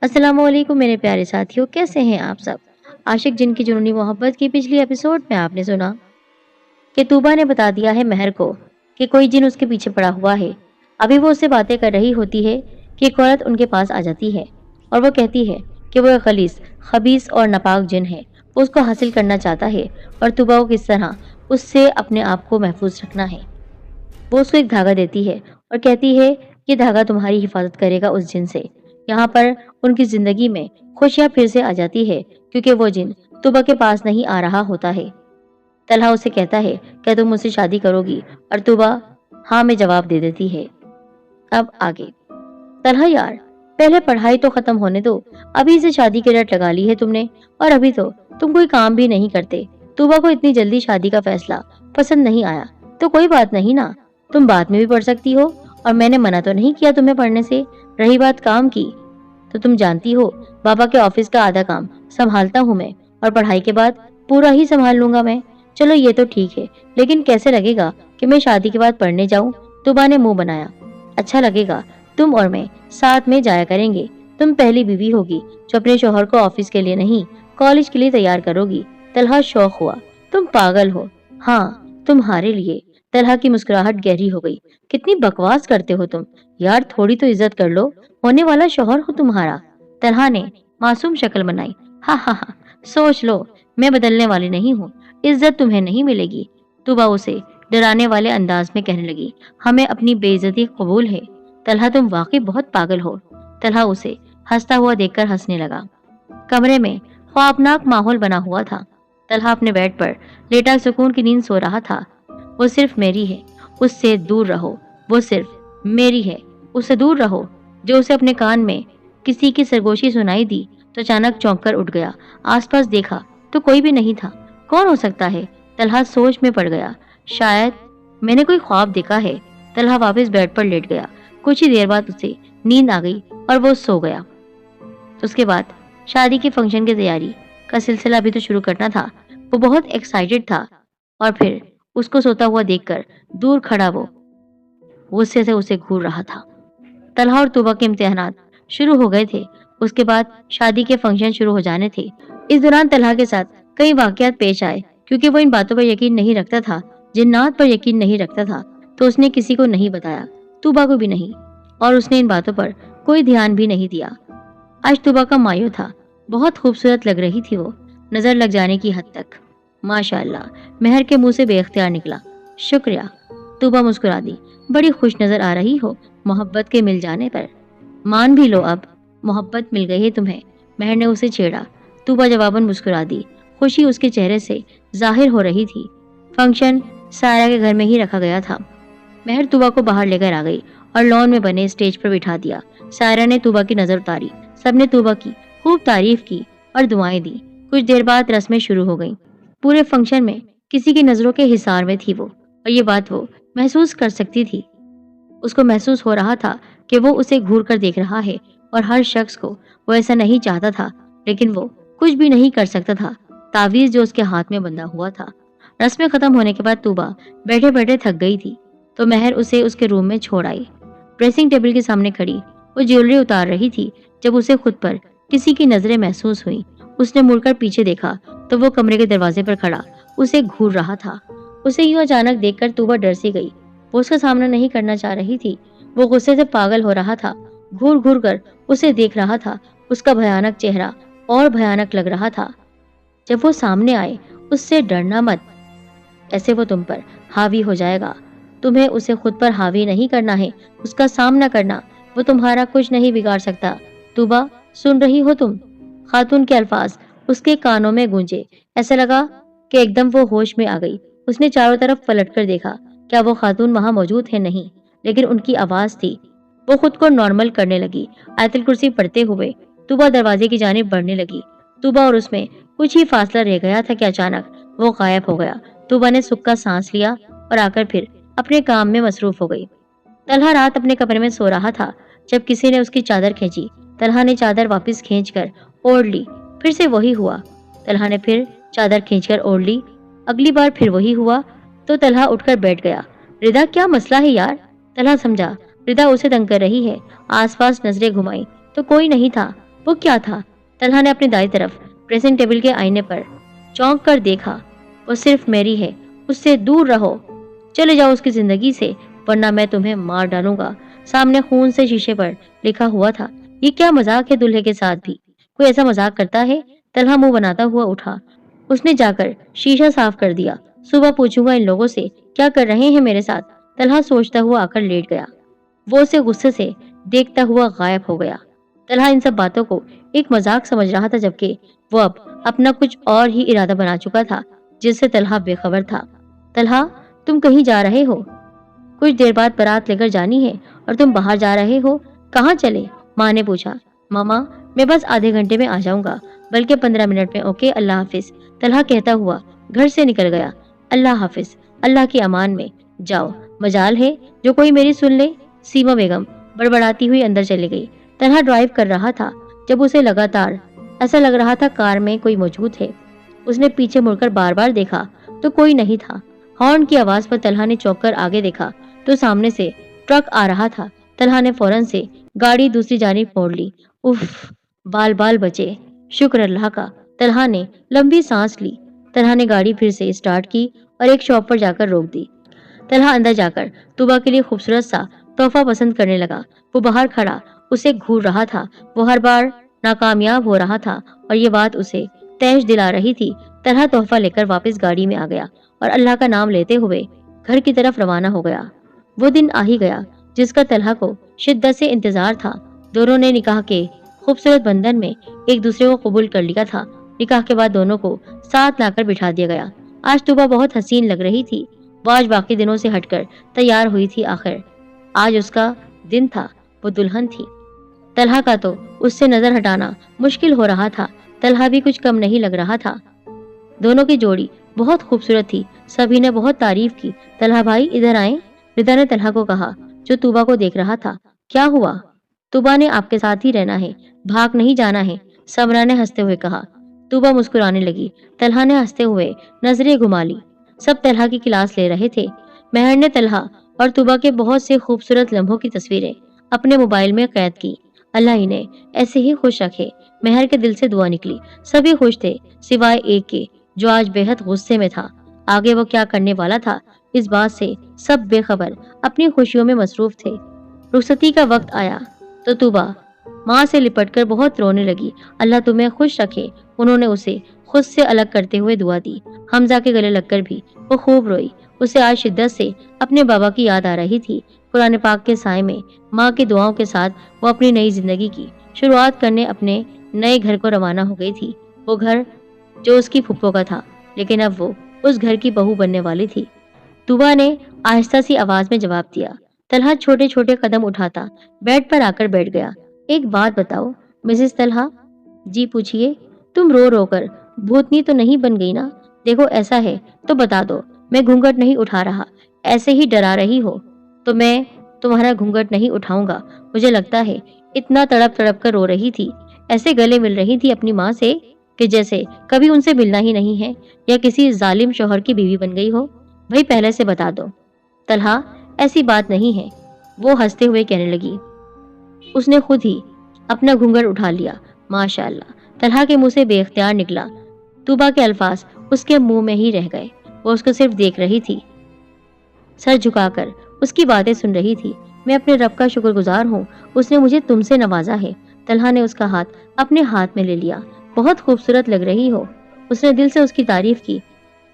السلام علیکم میرے پیارے ساتھیوں، کیسے ہیں آپ سب؟ عاشق جن کی جنونی محبت کی پچھلی ایپیسوڈ میں آپ نے سنا کہ طوبا نے بتا دیا ہے مہر کو کہ کوئی جن اس کے پیچھے پڑا ہوا ہے۔ ابھی وہ اس سے باتیں کر رہی ہوتی ہے کہ ایک عورت ان کے پاس آ جاتی ہے اور وہ کہتی ہے کہ وہ ایک غلیظ، خبیث اور ناپاک جن ہے، وہ اس کو حاصل کرنا چاہتا ہے اور طوبا کو کس طرح اس سے اپنے آپ کو محفوظ رکھنا ہے۔ وہ اس کو ایک دھاگا دیتی ہے اور کہتی ہے یہ دھاگا تمہاری حفاظت کرے گا اس جن سے۔ یہاں پر ان کی زندگی میں خوشیاں پھر سے آ جاتی ہے کیونکہ وہ جن طوبا کے پاس نہیں آ رہا ہوتا ہے۔ طلحہ اسے کہتا ہے کیا تم مجھ سے شادی کرو گی اور طوبا ہاں میں جواب دے دیتی ہے۔ اب آگے طلحہ یار پہلے پڑھائی تو ختم ہونے دو، ابھی سے شادی کی رٹ لگا لی ہے تم نے، اور ابھی تو تم کوئی کام بھی نہیں کرتے۔ طوبا کو اتنی جلدی شادی کا فیصلہ پسند نہیں آیا تو کوئی بات نہیں نا، تم بعد میں بھی پڑھ سکتی ہو، اور میں نے منع تو نہیں کیا تمہیں پڑھنے سے۔ رہی بات کام کی تو تم جانتی ہو بابا کے آفس کا آدھا کام سنبھالتا ہوں میں، اور پڑھائی کے بعد پورا ہی سنبھال لوں گا میں۔ چلو یہ تو ٹھیک ہے، لیکن کیسے لگے گا کہ میں شادی کے بعد پڑھنے جاؤں؟ طوبا نے منہ بنایا۔ اچھا لگے گا، تم اور میں ساتھ میں جایا کریں گے، تم پہلی بیوی ہوگی جو اپنے شوہر کو آفس کے لیے نہیں کالج کے لیے تیار کرو گی۔ طلحہ شوق ہوا، تم پاگل ہو؟ ہاں تمہارے لیے۔ طلحہ کی مسکراہٹ گہری ہو گئی۔ کتنی بکواس کرتے ہو تم یار، تھوڑی تو عزت کر لو، ہونے والا شوہر ہو تمہارا۔ طلحہ نے معصوم شکل بنائی۔ ہاں ہاں ہاں، سوچ لو میں بدلنے والی نہیں ہوں، عزت تمہیں نہیں ملے گی۔ طوبا اسے ڈرانے والے انداز میں کہنے لگی، ہمیں اپنی بے عزتی قبول ہے۔ طلحہ تم واقعی بہت پاگل ہو۔ طلحہ اسے ہنستا ہوا دیکھ کر ہنسنے لگا۔ کمرے میں خوابناک ماحول بنا ہوا تھا۔ طلحہ اپنے بیڈ پر لیٹا سکون کی نیند سو رہا تھا۔ وہ صرف میری ہے، اس سے دور رہو، وہ صرف میری ہے، اس سے دور رہو۔ جو اسے اپنے کان میں کسی کی سرگوشی سنائی دی تو اچانک چونک کر اٹھ گیا۔ آس پاس دیکھا تو کوئی بھی نہیں تھا۔ کون ہو سکتا ہے؟ طلحہ سوچ میں پڑ گیا۔ شاید میں نے کوئی خواب دیکھا ہے۔ طلحہ واپس بیڈ پر لیٹ گیا۔ کچھ ہی دیر بعد اسے نیند آ گئی اور وہ سو گیا۔ اس کے بعد شادی کے فنکشن کی تیاری کا سلسلہ بھی تو شروع کرنا تھا۔ وہ بہت ایکسائٹڈ تھا، اور پھر اس کو سوتا ہوا دیکھ کر دور کھڑا وہ غصے سے اسے گھور رہا تھا۔ طلحہ اور طوبا کے امتحانات شروع ہو گئے تھے۔ اس کے بعد شادی کے فنکشن شروع ہو جانے تھے۔ اس دوران طلحہ کے ساتھ کئی واقعات پیش آئے کیونکہ وہ ان باتوں پر یقین نہیں رکھتا تھا، جنات پر یقین نہیں رکھتا تھا، تو اس نے کسی کو نہیں بتایا، طوبا کو بھی نہیں، اور اس نے ان باتوں پر کوئی دھیان بھی نہیں دیا۔ آج طوبا کا مایو تھا، بہت خوبصورت لگ رہی تھی وہ، نظر لگ جانے کی حد تک۔ ماشاءاللہ، مہر کے منہ سے بے اختیار نکلا۔ شکریہ۔ طوبا مسکرا دی۔ بڑی خوش نظر آ رہی ہو محبت کے مل جانے پر۔ مان بھی لو اب محبت مل گئی ہے تمہیں، مہر نے اسے چھیڑا۔ طوبا جواباً مسکرا دی۔ خوشی اس کے چہرے سے ظاہر ہو رہی تھی۔ فنکشن سائرہ کے گھر میں ہی رکھا گیا تھا۔ مہر طوبا کو باہر لے کر آ گئی اور لان میں بنے اسٹیج پر بٹھا دیا۔ سائرہ نے طوبا کی نظر اتاری۔ سب نے طوبا کی خوب تعریف کی اور دعائیں دی۔ کچھ دیر بعد رسمیں شروع ہو گئیں۔ پورے فنکشن میں کسی کی نظروں کے حصار میں تھی وہ، اور یہ بات وہ محسوس کر سکتی تھی۔ اس کو محسوس ہو رہا تھا کہ وہ اسے گھور کر دیکھ رہا ہے، اور ہر شخص کو وہ ایسا نہیں چاہتا تھا، لیکن وہ کچھ بھی نہیں کر سکتا تھا۔ تعویذ جو اس کے ہاتھ میں بندھا ہوا تھا۔ رسمیں ختم ہونے کے بعد طوبا بیٹھے بیٹھے تھک گئی تھی، تو مہر اسے اس کے روم میں چھوڑ آئی۔ ڈریسنگ ٹیبل کے سامنے کھڑی وہ جیولری اتار رہی تھی جب اسے خود پر کسی کی نظریں محسوس ہوئی۔ اس نے مڑ کر پیچھے دیکھا تو وہ کمرے کے دروازے پر کھڑا اسے گھور رہا تھا۔ اسے یوں اچانک دیکھ کر طوبا ڈر سی گئی۔ وہ اس کا سامنا نہیں کرنا چاہ رہی تھی۔ وہ غصے سے پاگل ہو رہا تھا، گھور گھور کر اسے دیکھ رہا تھا۔ اس کا بھیانک چہرہ اور بھیانک لگ رہا تھا۔ جب وہ سامنے آئے اس سے ڈرنا مت، ایسے وہ تم پر حاوی ہو جائے گا۔ تمہیں اسے خود پر حاوی نہیں کرنا ہے، اس کا سامنا کرنا۔ وہ تمہارا کچھ نہیں بگاڑ سکتا۔ طوبا سن رہی ہو تم؟ خاتون کے الفاظ اس کے کانوں میں گونجے۔ ایسا لگا کہ ایک دم وہ ہوش میں آ گئی۔ اس نے چاروں طرف پلٹ کر دیکھا، کیا وہ خاتون وہاں موجود ہے؟ نہیں، لیکن ان کی آواز تھی۔ وہ خود کو نارمل کرنے لگی۔ آیت الکرسی پڑھتے ہوئے طوبا دروازے کی جانب بڑھنے لگی۔ طوبا اور اس میں کچھ ہی فاصلہ رہ گیا تھا کہ اچانک وہ غائب ہو گیا۔ طوبا نے سکھ کا سانس لیا اور آ کر پھر اپنے کام میں مصروف ہو گئی۔ طلحہ رات اپنے کمرے میں سو رہا تھا جب کسی نے اس کی چادر کھینچی۔ طلحہ نے چادر واپس کھینچ کر اوڑھ لی۔ پھر سے وہی ہوا۔ طلحہ نے پھر چادر کھینچ کر اوڑھ لی۔ اگلی بار پھر وہی ہوا تو طلحہ اٹھ کر بیٹھ گیا۔ ردا کیا مسئلہ ہے یار؟ طلحہ سمجھا ردا اسے تنگ کر رہی ہے۔ آس پاس نظریں گھمائی تو کوئی نہیں تھا۔ वो क्या था? तलहा ने अपनी दाई तरफ ड्रेसिंग टेबल के आईने पर चौंक कर देखा। वो सिर्फ मेरी है, उससे दूर रहो, चले जाओ उसकी जिंदगी से, वरना मैं तुम्हें मार डालूंगा। सामने खून से शीशे पर लिखा हुआ था। ये क्या मजाक है दूल्हे के साथ भी? कोई ऐसा मजाक करता है? तलहा मुंह बनाता हुआ उठा। उसने जाकर शीशा साफ कर दिया। सुबह पूछूंगा इन लोगों से क्या कर रहे हैं मेरे साथ। तलहा सोचता हुआ आकर लेट गया। वो उसे गुस्से से देखता हुआ गायब हो गया। तलहा इन सब बातों को एक मजाक समझ रहा था, जबकि वो अब अपना कुछ और ही इरादा बना चुका था, जिससे तलहा बेखबर था। तलहा, तुम कहीं जा रहे हो? कुछ देर बाद बारात लेकर जानी है और तुम बाहर जा रहे हो? कहाँ चले? माँ ने पूछा। मामा, मैं बस आधे घंटे में आ जाऊंगा, बल्कि 15 मिनट में। ओके, अल्लाह हाफिज, तलहा कहता हुआ घर से निकल गया। अल्लाह हाफिज, अल्लाह की अमान में जाओ। मजाल है जो कोई मेरी सुन ले। सीमा बेगम बड़बड़ाती हुई अंदर चली गई। तलहा ड्राइव कर रहा था जब उसे लगातार ऐसा लग रहा था कार में कोई मौजूद है। उसने पीछे मुड़कर बार बार देखा तो कोई नहीं था। हॉर्न की आवाज पर तलहा ने चौंक कर आगे देखा तो सामने से ट्रक आ रहा था। तलहा ने फौरन से गाड़ी दूसरी जानिब मोड़ ली। उफ, बाल बाल बचे, शुक्र अल्लाह का। तलहा ने लंबी सांस ली। तलहा ने गाड़ी फिर से स्टार्ट की और एक शॉप पर जाकर रोक दी। तलहा अंदर जाकर तुबा के लिए खूबसूरत सा तोहफा पसंद करने लगा। वो बाहर खड़ा उसे घूर रहा था। वो हर बार नाकामयाब हो रहा था और ये बात उसे तैश दिला रही थी। तलहा तोहफा लेकर वापस गाड़ी में आ गया और अल्लाह का नाम लेते हुए घर की तरफ रवाना हो गया। वो दिन आ ही गया जिसका तलहा को शिद्दत से इंतजार था। दोनों ने निकाह के खूबसूरत बंधन में एक दूसरे को कबूल कर लिया था। निकाह के बाद दोनों को साथ लाकर बिठा दिया गया। आज तुबा बहुत हसीन लग रही थी। वो आज बाकी दिनों से हटकर तैयार हुई थी। आखिर आज उसका दिन था, वो दुल्हन थी। तलहा का तो उससे नजर हटाना मुश्किल हो रहा था। तलहा भी कुछ कम नहीं लग रहा था। दोनों की जोड़ी बहुत खूबसूरत थी। सभी ने बहुत तारीफ की। तलहा भाई, इधर आए, रिदा ने तलहा को कहा, जो तुबा को देख रहा था। क्या हुआ? तुबा ने आपके साथ ही रहना है, भाग नहीं जाना है, समरा ने हंसते हुए कहा। तुबा मुस्कुराने लगी। तलहा ने हंसते हुए नजरें घुमा ली। सब तलहा की क्लास ले रहे थे। मेहर ने तलहा और तुबा के बहुत से खूबसूरत लम्हों की तस्वीरें अपने मोबाइल में कैद की। अल्लाह इन्हें ऐसे ही खुश रखे। मेहर के दिल से दुआ निकली। सभी खुश थे सिवाय एक के, जो आज बेहद गुस्से में था। आगे वो क्या करने वाला था, इस बात से सब बेखबर अपनी खुशियों में मसरूफ थे। रुखसती का वक्त आया तो तुबा माँ से लिपटकर बहुत रोने लगी। अल्लाह तुम्हें खुश रखे। उन्होंने उसे खुद से अलग करते हुए दुआ दी। हमजा के गले लगकर भी वो खूब रोई। उसे आज शिद्दत से अपने बाबा की याद आ रही थी। कुरान पाक के साए में माँ की दुआओं के साथ वो अपनी नई जिंदगी की शुरुआत करने अपने नए घर को रवाना हो गई थी। वो घर जो उसकी फुप्पो का था, लेकिन अब वो उस घर की बहू बनने वाली थी। तुबा ने आहिस्ता सी आवाज में जवाब दिया। तलहा छोटे छोटे कदम उठाता बेड पर आकर बैठ गया। एक बात बताओ मिसेस तलहा। जी पूछिए। तुम रो रो कर भूतनी तो नहीं बन गई ना? देखो ऐसा है तो बता दो, मैं घूंघट नहीं उठा रहा। ऐसे ही डरा रही हो तो मैं तुम्हारा घूंघट नहीं उठाऊंगा। मुझे लगता है इतना तड़प तड़प कर रो रही थी, ऐसे गले मिल रही थी अपनी माँ से कि जैसे कभी उनसे मिलना ही नहीं है, या किसी जालिम शौहर की बीवी बन गई हो। भाई पहले से बता दो। तलहा, ऐसी बात नहीं है, वो हंसते हुए कहने लगी। उसने खुद ही अपना घूंघट उठा लिया। माशाअल्लाह, तलहा के मुंह से बेख्तियार निकला। तुबा के अल्फाज उसके मुंह में ही रह गए। वो उसको सिर्फ देख रही थी, सर झुकाकर उसकी बातें सुन रही थी। मैं अपने रब का शुक्रगुजार हूँ, उसने मुझे तुमसे नवाजा है। तलहा ने उसका हाथ अपने हाथ में ले लिया। बहुत खूबसूरत लग रही हो, उसने दिल से उसकी तारीफ की।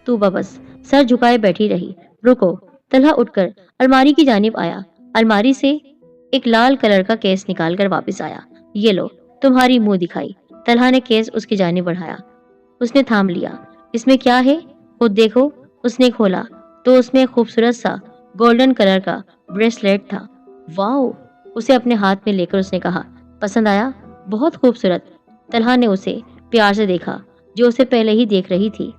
तुबा बस सर झुकाए बैठी रही। रुको। तलहा उठकर अलमारी की जानिब आया। अलमारी से एक लाल कलर का केस निकाल कर वापिस आया। ये लो, तुम्हारी मुंह दिखाई। तलहा ने केस उसकी जानिब बढ़ाया। उसने थाम लिया। इसमें क्या है? खुद देखो। उसने खोला तो उसमें खूबसूरत सा गोल्डन कलर का ब्रेसलेट था। वाओ! उसे अपने हाथ में लेकर उसने कहा, पसंद आया? बहुत खूबसूरत। तलहा ने उसे प्यार से देखा, जो उसे पहले ही देख रही थी।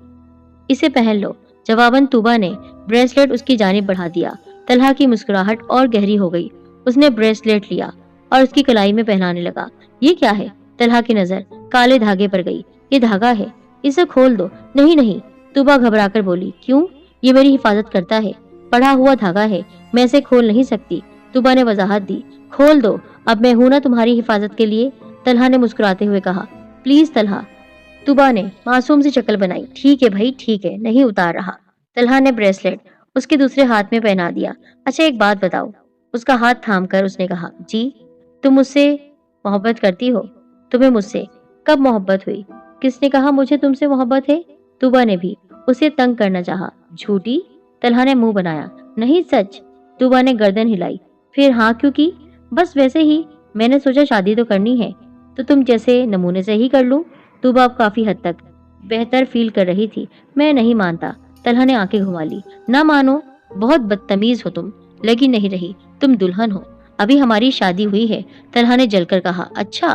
इसे पहन लो। जवाबन तुबा ने ब्रेसलेट उसकी जानिब बढ़ा दिया। तलहा की मुस्कुराहट और गहरी हो गई। उसने ब्रेसलेट लिया और उसकी कलाई में पहनाने लगा। ये क्या है? तलहा की नजर काले धागे पर गई। ये धागा है, इसे खोल दो। नहीं नहीं, तुबा घबराकर बोली। क्यों? ये मेरी हिफाजत करता है, पढ़ा हुआ धागा है, मैं इसे खोल नहीं सकती। तुबा ने वजाहत दी। खोल दो, अब मैं हूं ना तुम्हारी हिफाजत के लिए। तलहा ने मुस्कुराते हुए कहा। प्लीज तलहा। तुबा ने मासूम सी शक्ल बनाई। ठीक है भाई, ठीक है, नहीं उतार रहा। तलहा ने ब्रेसलेट उसके दूसरे हाथ में पहना दिया। अच्छा एक बात बताओ। उसका हाथ थामकर उसने कहा, जी। तुम मुझसे मोहब्बत करती हो? तुम्हें मुझसे कब मोहब्बत हुई? किसने कहा मुझे तुमसे मोहब्बत है? तुबा ने भी उसे तंग करना चाहा। झूठी? तलहा ने मुंह बनाया। नहीं सच। तुबा ने गर्दन हिलाई। फिर हाँ क्यों की? बस वैसे ही। मैंने सोचा शादी तो करनी है तो तुम जैसे नमूने से ही कर लूं। तुबा अब काफी हद तक बेहतर फील कर रही थी। मैं नहीं मानता। तलहा ने आंखें घुमा ली। ना मानो? बहुत बदतमीज हो तुम। लगी नहीं रही तुम दुल्हन हो। अभी हमारी शादी हुई है। तलहा ने जलकर कहा। अच्छा?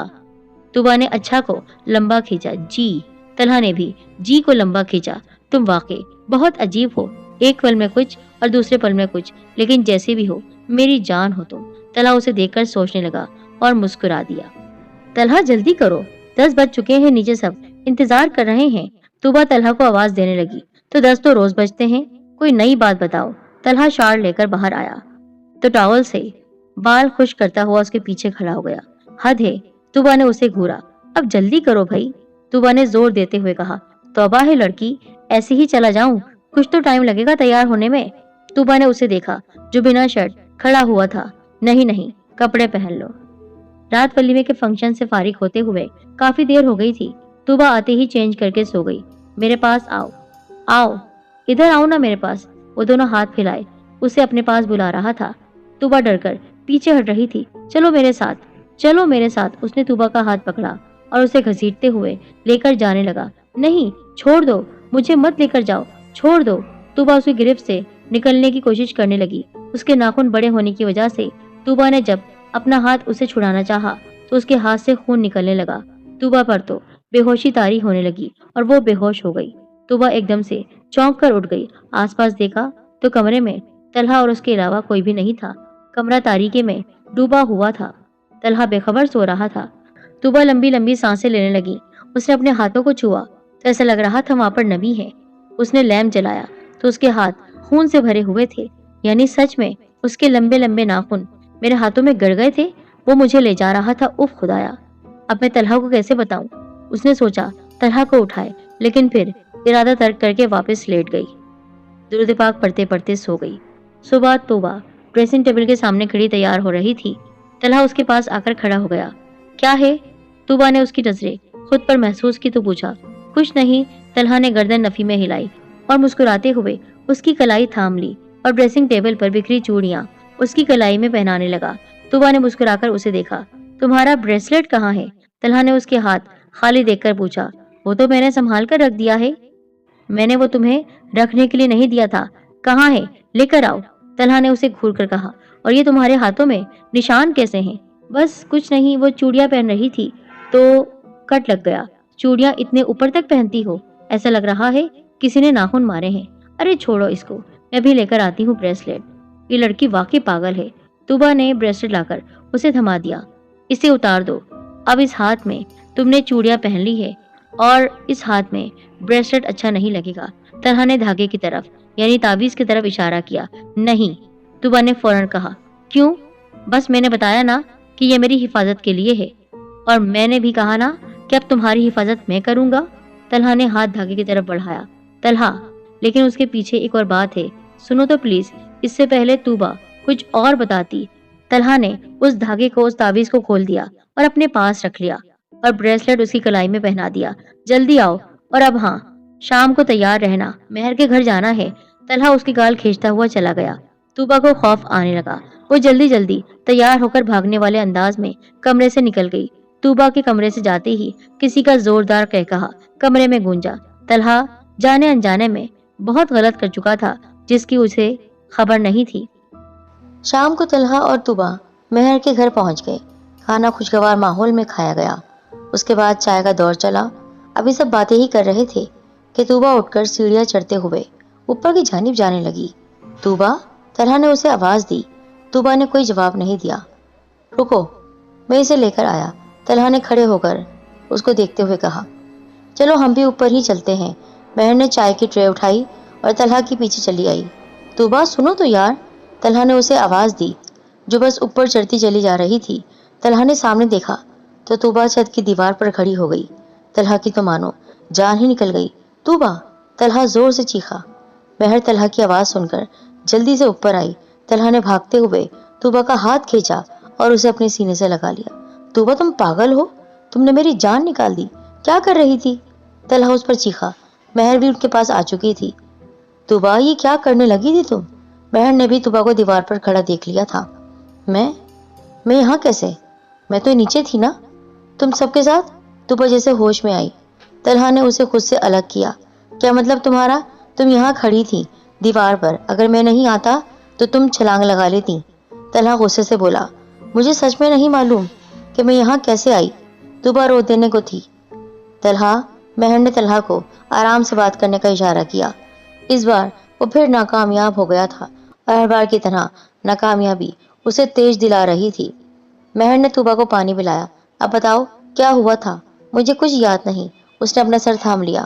तुबा ने अच्छा को लंबा खींचा। जी। तलहा ने भी जी को लंबा खींचा। तुम वाकई बहुत अजीब हो। एक पल में कुछ और दूसरे पल में कुछ, लेकिन जैसे भी हो मेरी जान हो तुम। तलहा उसे देखकर सोचने लगा और मुस्कुरा दिया। तलहा जल्दी करो, 10 बज चुके हैं, नीचे सब इंतजार कर रहे हैं। तुबा तलहा को आवाज देने लगी। तो 10 तो रोज बजते हैं, कोई नई बात बताओ। तलहा शाल लेकर बाहर आया तो टॉवल से बाल खुश करता हुआ उसके पीछे खड़ा हो गया। हद है। तुबा ने उसे घूरा। अब जल्दी करो भाई। तुबा ने जोर देते हुए कहा। तौबा है लड़की, ऐसे ही चला जाऊं? कुछ तो टाइम लगेगा तैयार होने में। तुबा ने उसे देखा जो बिना शर्ट खड़ा हुआ था। नहीं नहीं, कपड़े पहन लो। रात वलीमे के फंक्शन से फारिग होते हुए काफी देर हो गई थी। तुबा आते ही चेंज करके सो गई। मेरे पास आओ। आओ, इधर आओ ना मेरे पास। वो दोनों हाथ फैलाए उसे अपने पास बुला रहा था। तुबा डरकर पीछे हट रही थी। चलो मेरे साथ, चलो मेरे साथ। उसने तुबा का हाथ पकड़ा और उसे घसीटते हुए लेकर जाने लगा। नहीं, छोड़ दो, मुझे मत लेकर जाओ, छोड़ दो। तुबा उसकी गिरफ्त से निकलने की कोशिश करने लगी। उसके नाखून बड़े होने की वजह से तुबा ने जब अपना हाथ उसे छुड़ाना चाहा तो उसके हाथ से खून निकलने लगा। तुबा पर तो बेहोशी तारी होने लगी और वो बेहोश हो गई। तुबा एकदम से चौंक कर उठ गई। आसपास देखा तो कमरे में तलहा और उसके अलावा कोई भी नहीं था। कमरा तारीकी में डूबा हुआ था। तलहा बेखबर सो रहा था। तुबा लंबी लंबी सांसें लेने लगी। उसने अपने हाथों को छुआ तो ऐसा लग रहा था वहां पर नमी है। उसने लैंप जलाया तो उसके हाथ खून से भरे हुए थे। यानी सच में उसके लंबे लंबे नाखून मेरे हाथों में गड़ गए थे। वो मुझे ले जा रहा था। उफ खुदाया, अब मैं तलहा को कैसे बताऊं? उसने सोचा तलहा को उठाए, लेकिन फिर इरादा तर्क करके वापस लेट गई। दुरूद पाक पढ़ते पढ़ते सो गई। सुबह तोबा ड्रेसिंग टेबल के सामने खड़ी तैयार हो रही थी। तलहा उसके पास आकर खड़ा हो गया। क्या है? तोबा ने उसकी नजरें खुद पर महसूस की तो पूछा। कुछ नहीं। तलहा ने गर्दन नफी में हिलाई और मुस्कुराते हुए उसकी कलाई थाम ली और ड्रेसिंग टेबल पर बिखरी चूड़ियां उसकी कलाई में पहनाने लगा। तुबा ने मुस्कुराकर उसे देखा। तुम्हारा ब्रेसलेट कहाँ है? तलहा ने उसके हाथ खाली देखकर पूछा। वो तो मैंने संभाल कर रख दिया है। मैंने वो तुम्हें रखने के लिए नहीं दिया था। कहाँ है? लेकर आओ। तलहा ने उसे घूर कर कहा। और ये तुम्हारे हाथों में निशान कैसे हैं? बस कुछ नहीं, वो चूड़ियां पहन रही थी तो कट लग गया। चूड़ियां इतने ऊपर तक पहनती हो? ऐसा लग रहा है किसी ने नाखून मारे हैं। अरे छोड़ो इसको, मैं भी लेकर आती हूँ ब्रेसलेट। ये लड़की वाकई पागल है। तुबा ने ब्रेसलेट लाकर उसे थमा दिया। इसे उतार दो। अब इस हाथ में तुमने चूड़ियां पहन ली है और इस हाथ में ब्रेसलेट अच्छा नहीं लगेगा। तलहा ने धागे की तरफ यानी ताबीज की तरफ इशारा किया। नहीं, तुबा ने फौरन कहा। क्यों? बस मैंने बताया ना कि ये मेरी हिफाजत के लिए है, और मैंने भी कहा ना कि अब तुम्हारी हिफाजत मैं करूंगा। तलहा ने हाथ धागे की तरफ बढ़ाया। तलहा, लेकिन उसके पीछे एक और बात है, सुनो तो प्लीज। इससे पहले तुबा कुछ और बताती। तलहा ने उस धागे को, उस ताबीज को खोल दिया और अपने पास रख लिया और ब्रेसलेट उसकी कलाई में पहना दिया। जल्दी आओ, और अब हाँ, शाम को तैयार रहना, मेहर के घर जाना है। तलहा उसकी गाल खींचता हुआ चला गया। तुबा को खौफ आने लगा। वो जल्दी जल्दी तैयार होकर भागने वाले अंदाज में कमरे से निकल गई। तुबा के कमरे से जाते ही किसी का जोरदार कहकहा कमरे में गूंजा। तलहा जाने अनजाने में बहुत गलत कर चुका था, जिसकी उसे खबर नहीं थी। शाम को तलहा और तुबा मेहर के घर पहुंच गए। खाना खुशगवार माहौल में खाया गया। उसके बाद चाय का दौर चला। अभी सब बातें ही कर रहे थे कि तुबा उठकर सीढ़ियां चढ़ते हुए ऊपर की जानिब जाने लगी। तुबा, तलहा ने उसे आवाज दी। तुबा ने कोई जवाब नहीं दिया। रुको, मैं इसे लेकर आया। तलहा ने खड़े होकर उसको देखते हुए कहा। चलो हम भी ऊपर ही चलते हैं। मेहर ने चाय की ट्रे उठाई और तलहा के पीछे चली आई। तुबा सुनो तो यार, तलहा ने उसे आवाज दी, जो बस ऊपर चढ़ती चली जा रही थी। तलहा ने सामने देखा तो तूबा छत की दीवार पर खड़ी हो गई। तलहा की तो मानो जान ही निकल गई। तूबा! तलहा जोर से चीखा। महर तलहा की आवाज सुनकर जल्दी से ऊपर आई। तलहा ने भागते हुए तूबा का हाथ खींचा और उसे अपने सीने से लगा लिया। तूबा, तुम पागल हो? तुमने मेरी जान निकाल दी। क्या कर रही थी? तलहा उस पर चीखा। महर भी उनके पास आ चुकी थी। तूबा, ये क्या करने लगी थी तुम? महर ने भी तूबा को दीवार पर खड़ा देख लिया था। मैं यहाँ कैसे? मैं तो नीचे थी ना। तुम सबके साथ? तूबा जैसे होश में आई। तलहा ने उसे खुद से अलग किया। क्या मतलब तुम्हारा? तुम यहाँ खड़ी थी दीवार पर, अगर मैं नहीं आता तो तुम छलांग लगा लेती। तलहा गुस्से से बोला। मुझे सच में नहीं मालूम कि मैं यहाँ कैसे आई। तूबा रो देने को थी। तलहा, महर ने तलहा को आराम से बात करने का इशारा किया। इस बार वो फिर नाकामयाब हो गया था और हर बार की तरह नाकामयाबी उसे तेज दिला रही थी। महर ने तूबा को पानी पिलाया। अब बताओ क्या हुआ था? मुझे कुछ याद नहीं। उसने अपना सर थाम लिया।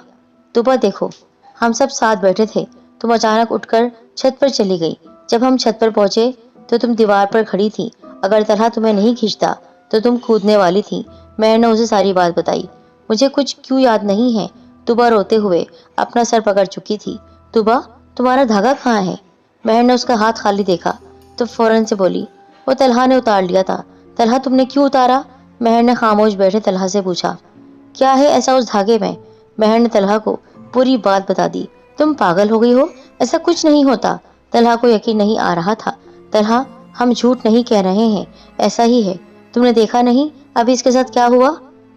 तूबा देखो, हम सब साथ बैठे थे, तुम अचानक उठकर छत पर चली गई। जब हम छत पर पहुंचे तो तुम दीवार पर खड़ी थी। अगर तलहा तुम्हें नहीं खींचता तो तुम कूदने वाली थी। महर ने उसे सारी बात बताई। मुझे कुछ क्यों याद नहीं है। तूबा रोते हुए अपना सर पकड़ चुकी थी। तूबा, तुम्हारा धागा कहाँ है? महर ने उसका हाथ खाली देखा तो फौरन से बोली, वो तलहा ने उतार लिया था। तलहा, तुमने क्यों उतारा? महर ने खामोश बैठे तलहा से पूछा। क्या है ऐसा उस धागे में? महर ने तलहा को पूरी बात बता दी। तुम पागल हो गई हो? ऐसा कुछ नहीं होता। तलहा को यकीन नहीं आ रहा था। तलहा, हम झूठ नहीं कह रहे हैं, ऐसा ही है। तुमने देखा नहीं अभी इसके साथ क्या हुआ?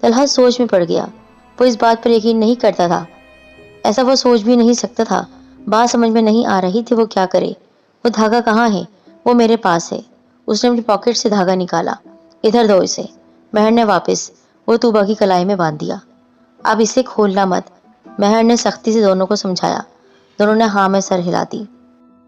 तलहा सोच में पड़ गया। वो इस बात पर यकीन नहीं करता था। ऐसा वो सोच भी नहीं सकता था। बात समझ में नहीं आ रही थी वो क्या करे। वो धागा कहाँ है? वो मेरे पास है। उसने अपनी पॉकेट से धागा निकाला। इधर दो इसे। महर ने वापस वो तूबा की कलाई में बांध दिया। अब इसे खोलना मत। महर ने सख्ती से दोनों को समझाया। दोनों ने हाँ में सर हिला दी।